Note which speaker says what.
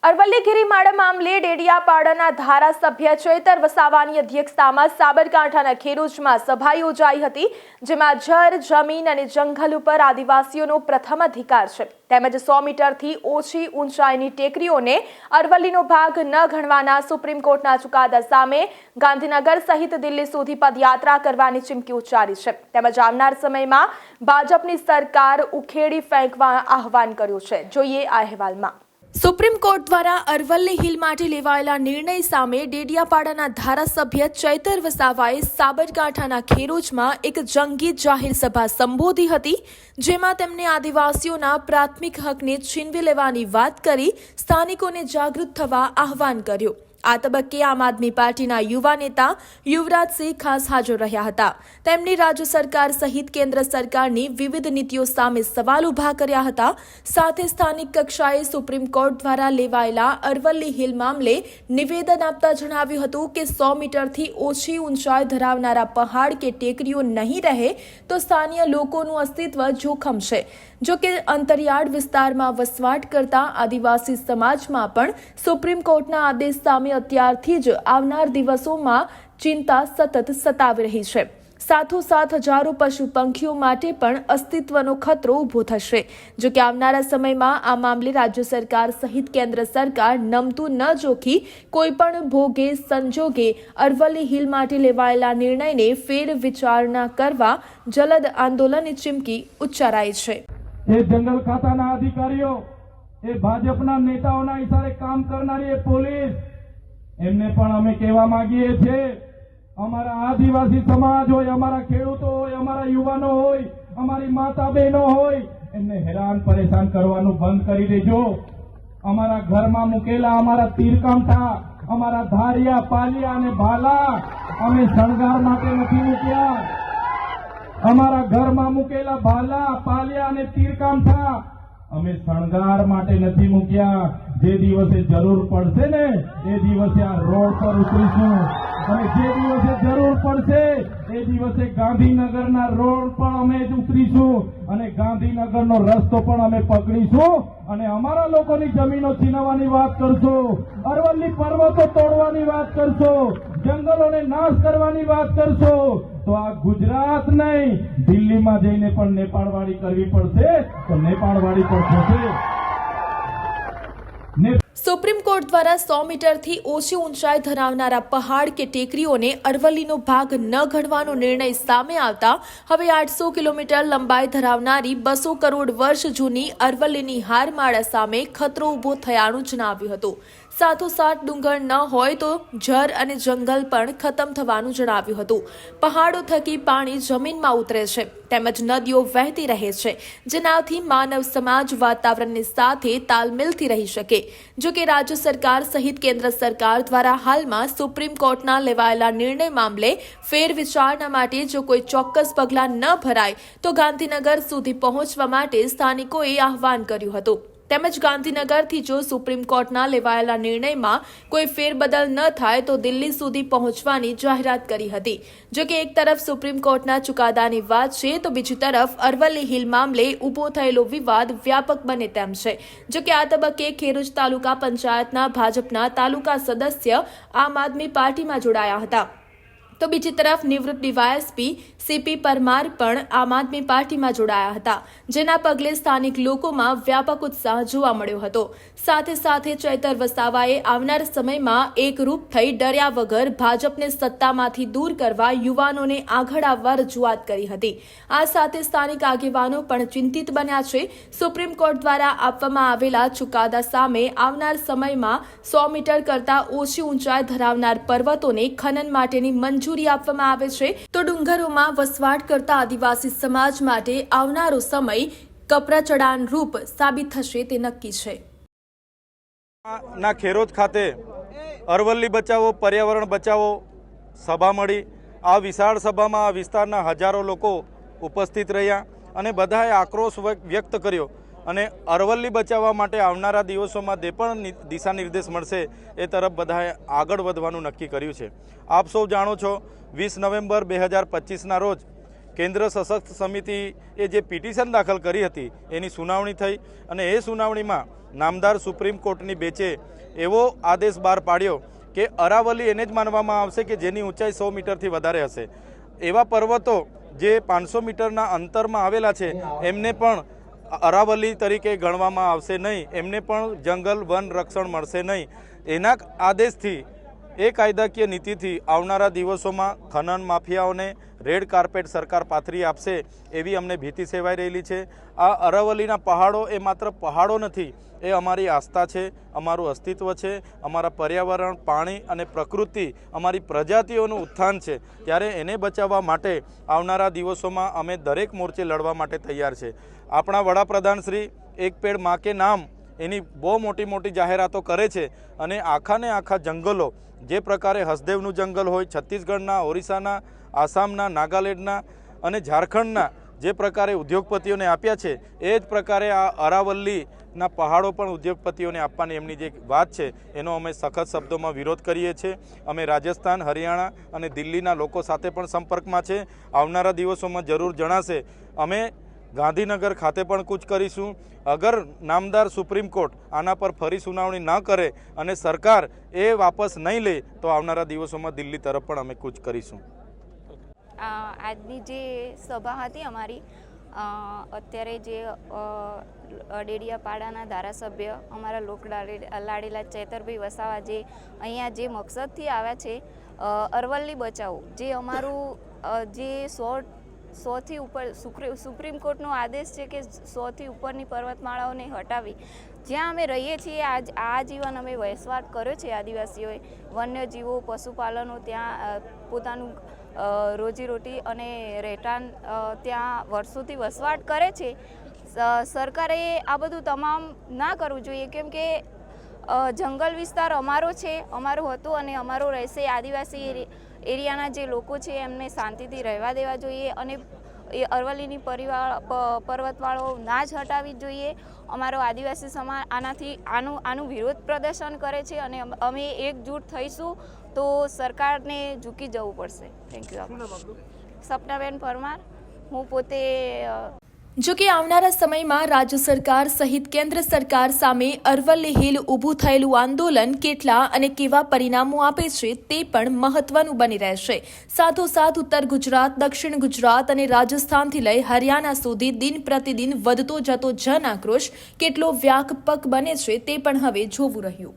Speaker 1: અરવલ્લી ગિરિમાળા મામલે ડેડિયાપાડાના ધારાસભ્ય ચૈતર વસાવાની અધ્યક્ષતામાં સાબરકાંઠાના ખેડૂતમાં સભા યોજાઈ હતી, જેમાં જળ, જમીન અને જંગલ ઉપર આદિવાસીઓનો પ્રથમ અધિકાર છે તેમજ 100 મીટરથી ઓછી ઊંચાઈની ટેકરીઓને અરવલ્લીનો ભાગ ન ગણવાના સુપ્રીમ કોર્ટના ચુકાદા સામે ગાંધીનગર સહિત દિલ્હી સુધી પદયાત્રા કરવાની ચીમકી ઉચ્ચારી છે તેમજ આવનાર સમયમાં ભાજપની સરકાર ઉખેડી ફેંકવા આહવાન કર્યું છે। જોઈએ આ અહેવાલમાં। સુપ્રીમ કોર્ટ દ્વારા અરવલ્લી હિલ માટે લેવાયેલા નિર્ણય સામે ડેડિયાપાડાના ધારાસભ્ય ચૈતર વસાવાએ સાબરકાંઠાના ખેરોજમાં એક જંગી જાહેર સભા સંબોધી હતી, જેમાં તેમણે આદિવાસીઓના પ્રાથમિક હકને છીનવી લેવાની વાત કરી સ્થાનિકોને જાગૃત થવા આહવાન કર્યું। આ તબક્કે આમ આદમી પાર્ટીના યુવા નેતા યુવરાજસિંહ ખાસ હાજર રહ્યા હતા। તેમની રાજ્ય સરકાર સહિત કેન્દ્ર સરકારની વિવિધ નીતિઓ સામે સવાલ ઉભા કર્યા હતા। સાથે સ્થાનિક કક્ષાએ સુપ્રીમ કોર્ટ દ્વારા લેવાયેલા અરવલ્લી હિલ મામલે નિવેદન આપતા જણાવ્યું હતું કે 100 મીટરથી ઓછી ઊંચાઈ ધરાવનારા પહાડ કે ટેકરીઓ નહીં રહે તો સ્થાનિય લોકોનું અસ્તિત્વ જોખમ છે। જો કે અંતરિયાળ વિસ્તારમાં વસવાટ કરતા આદિવાસી સમાજમાં પણ સુપ્રીમ કોર્ટના આદેશ સામે અત્યારથી જ આવનાર દિવસોમાં ચિંતા સતત સતાવી રહી છે। સાથોસાથ હજારો પશુ પંખીઓ માટે પણ અસ્તિત્વનો ખતરો ઊભો થશે। જો કે આવનારા સમયમાં આ મામલે રાજ્ય સરકાર સહિત કેન્દ્ર સરકાર નમતું ન જોખી કોઈપણ ભોગે સંજોગે અરવલ્લી હિલ માટે લેવાયેલા નિર્ણયને ફેર વિચારણા કરવા જલદ આંદોલનની ચીમકી ઉચ્ચારાઈ છે।
Speaker 2: ये जंगल खाताना अधिकारीओ ए भाजपना नेताओना इशारे काम करनारी ए पोलीस एमने पण अमे कहेवा मांगीए छे, अमारा आदिवासी समाज होय, अमारा खेडूतो होय, अमारा युवानो होय, अमारी माता बहनो होय, एमने हैरान परेशान करवानुं बंद करी देजो। अमारा घरमां मुकेला अमारा तीरकामठा, अमारा धारिया, पालिया अने भाला अमे शणगार माटे नथी मूक्या। अमारा घर में मुकेला भाला, पालिया ने तीरकामठा अमे शणगार माटे नथी मूक्या। जे दिवसे जरूर पड़शे ने ए दिवसे आ रोड पर उतरीशुं अने जे दिवसे जरूर पड़शे ए दिवसे गांधीनगरना रोड पर अमे उतरीशुं अने गांधीनगरनो रस्तो पण अमे पकड़ीशुं अने अमारा लोकोनी जमीनो छीनवानी वात करशो, अरवल्ली पर्वतो तोड़वानी वात करशो, जंगलोने नाश करवानी वात करशो तो आ गुजरात नहीं दिल्ली में जईने पण नेपाळवाड़ी करवी पड़शे तो नेपाळवाड़ी पण थशे।
Speaker 1: સુપ્રીમ કોર્ટ દ્વારા 100 મીટરથી ઓછી ઊંચાઈ ધરાવનારા પહાડ કે ટેકરીઓને અરવલ્લીનો ભાગ ન ગણવાનો નિર્ણય સામે આવતા હવે 800 કિલોમીટર લંબાઈ ધરાવનારી 200 કરોડ વર્ષ જૂની અરવલ્લીની હારમાળા સામે ખતરો ઊભો થયાનું જણાવ્યું હતું। સાથોસાથ ડુંગર ન હોય તો જળ અને જંગલ પણ ખતમ થવાનું જણાવ્યું હતું। પહાડો થકી પાણી જમીનમાં ઉતરે છે તેમજ નદીઓ વહેતી રહે છે, જેનાથી માનવ સમાજ વાતાવરણની સાથે તાલમેલથી રહી શકે। જો કે રાજ્ય સરકાર સહિત કેન્દ્ર સરકાર દ્વારા હાલમાં સુપ્રીમ કોર્ટના લેવાયેલા નિર્ણય મામલે ફેર વિચારણા માટે જો કોઈ ચોક્કસ પગલાં ન ભરાય તો ગાંધીનગર સુધી પહોંચવા માટે સ્થાનિકોએ આહવાન કર્યું હતું। તેમજ ગાંધીનગરથી જો સુપ્રીમ કોર્ટના લેવાયેલા નિર્ણયમાં કોઈ ફેરબદલ ન થાય તો દિલ્હી સુધી પહોંચવાની જાહેરાત કરી હતી। જો કે એક તરફ સુપ્રીમ કોર્ટના ચુકાદાની વાત છે તો બીજી તરફ અરવલ્લી હિલ મામલે ઊભો થયેલો વિવાદ વ્યાપક બને તેમ છે। જો કે આ તબક્કે ખેરોજ તાલુકા પંચાયતના ભાજપના તાલુકા સદસ્ય આમ આદમી પાર્ટીમાં જોડાયા હતા, તો બીજી તરફ નિવૃત્ત ડીવાયએસપી સીપી પરમાર પણ આમ આદમી પાર્ટીમાં જોડાયા હતા, જેના પગલે સ્થાનિક લોકોમાં વ્યાપક ઉત્સાહ જોવા મળ્યો હતો। સાથે સાથે ચૈતર વસાવાએ આવનાર સમયમાં એકરૂપ થઈ ડર્યા વગર ભાજપને સત્તામાંથી દૂર કરવા યુવાનોને આગળ આવવા રજૂઆત કરી હતી। આ સાથે સ્થાનિક આગેવાનો પણ ચિંતિત બન્યા છે। સુપ્રીમ કોર્ટ દ્વારા આપવામાં આવેલા ચુકાદા સામે આવનાર સમયમાં 100 મીટર કરતા ઓછી ઊંચાઈ ધરાવનાર પર્વતોને ખનન માટેની મંજૂરી આપવામાં આવે છે તો ડુંગરોમાં વસવાટ કરતા આદિવાસી સમાજ માટે આવનારો સમય કપરાચડાન રૂપ સાબિત થશે તે નક્કી છે।
Speaker 3: ના ખેરોજ ખાતે અરવલ્લી બચાવો પર્યાવરણ બચાવો સભા મળી। આ વિશાળ સભામાં આ વિસ્તારના હજારો લોકો ઉપસ્થિત રહ્યા અને બધાએ આક્રોશ વ્યક્ત કર્યો અને અરવલ્લી બચાવવા માટે આવનારા દિવસોમાં જે પણ દિશા નિર્દેશ મળશે એ તરફ બધાએ આગળ વધવાનું નક્કી કર્યું છે। આપ સૌ જાણો છો 20 નવેમ્બર 2025ના રોજ કેન્દ્ર સશસ્ત્ર સમિતિએ જે પિટિશન દાખલ કરી હતી એની સુનાવણી થઈ અને એ સુનાવણીમાં નામદાર સુપ્રીમ કોર્ટની બેચે એવો આદેશ બહાર પાડ્યો કે અરાવલી એને જ માનવામાં આવશે કે જેની ઊંચાઈ 100 મીટરથી વધારે હશે. એવા પર્વતો જે 500 મીટરના અંતરમાં આવેલા છે એમને પણ અરાવલી તરીકે ગણવામાં આવશે નહીં, એમને પણ જંગલ વન રક્ષણ મળશે નહીં. એના આદેશથી એ કાયદાકીય નીતિથી આવનારા દિવસોમાં ખનન માફિયાઓને રેડ કાર્પેટ સરકાર પાથરી આપશે એવી અમને ભીતિ સેવાઈ રહેલી છે. આ અરાવલીના પહાડો એ માત્ર પહાડો નથી, એ અમારી આસ્થા છે, અમારું અસ્તિત્વ છે, અમારા પર્યાવરણ, પાણી અને પ્રકૃતિ, અમારી પ્રજાતિઓનું ઉત્થાન છે. ત્યારે એને બચાવવા માટે આવનારા દિવસોમાં અમે દરેક મોરચે લડવા માટે તૈયાર છે. આપણા વડાપ્રધાન શ્રી એક પેડ માં કે નામ એની બહુ મોટી મોટી જાહેરાતો કરે છે અને આખાને આખા જંગલો, જે પ્રકારે હસદેવનું જંગલ હોય, છત્તીસગઢના, ઓરિસ્સાના, આસામના, નાગાલેન્ડના અને ઝારખંડના જે પ્રકારે ઉદ્યોગપતિઓને આપ્યા છે એ જ પ્રકારે આ અરાવલ્લીના પહાડો પણ ઉદ્યોગપતિઓને આપવાની એમની જે વાત છે એનો અમે સખત શબ્દોમાં વિરોધ કરીએ છીએ. અમે રાજસ્થાન, હરિયાણા અને દિલ્હીના લોકો સાથે પણ સંપર્કમાં છે. આવનારા દિવસોમાં જરૂર જણાશે. અમે ગાંધીનગર ખાતે પણ કૂચ કરીશું. અગર નામદાર સુપ્રીમ કોર્ટ આના પર ફરી સુનાવણી ન કરે અને સરકાર એ વાપસ નહીં લે તો આવનારા દિવસોમાં દિલ્હી તરફ પણ અમે કૂચ કરીશું.
Speaker 4: આજની જે સભા હતી અમારી, અત્યારે જે ડેડિયાપાડાના ધારાસભ્ય અમારા લોક લાડીલા ચેતરભાઈ વસાવા જે અહીંયા જે મકસદથી આવ્યા છે, અરવલ્લી બચાવો, જે અમારું જે 100થી ઉપર સુપ્રીમ કોર્ટનો આદેશ છે કે 100થી ઉપરની પર્વતમાળાઓને હટાવી, જ્યાં અમે રહીએ છીએ આજીવન અમે વસવાટ કર્યો છે આદિવાસીઓએ, વન્યજીવો, પશુપાલનો ત્યાં પોતાનું રોજીરોટી અને રહેઠાણ ત્યાં વર્ષોથી વસવાટ કરે છે. સરકારે આ બધું તમામ ના કરવું જોઈએ, કેમ કે જંગલ વિસ્તાર અમારો છે, અમારો હતો અને અમારો રહેશે. આદિવાસી એરિયાના જે લોકો છે એમને શાંતિથી રહેવા દેવા જોઈએ અને એ અરવલ્લીની પર્વતવાળો ના જ હટાવવી જોઈએ. અમારો આદિવાસી સમાજ આનું વિરોધ પ્રદર્શન કરે છે અને અમે એકજૂટ થઈશું તો સરકારને ઝૂકી જવું પડશે. Thank you. સપનાબેન પરમાર. હું પોતે
Speaker 1: જો કે આવનારા સમયમાં રાજ્ય સરકાર સહિત કેન્દ્ર સરકાર સામે અરવલ્લી હિલ ઊભું થયેલું આંદોલન કેટલા અને કેવા પરિણામો આપે છે તે પણ મહત્વનું બની રહેશે. સાથોસાથ ઉત્તર ગુજરાત, દક્ષિણ ગુજરાત અને રાજસ્થાનથી લઈ હરિયાણા સુધી દિન પ્રતિદિન વધતો જતો જન આક્રોશ કેટલો વ્યાપક બને છે તે પણ હવે જોવું રહ્યું.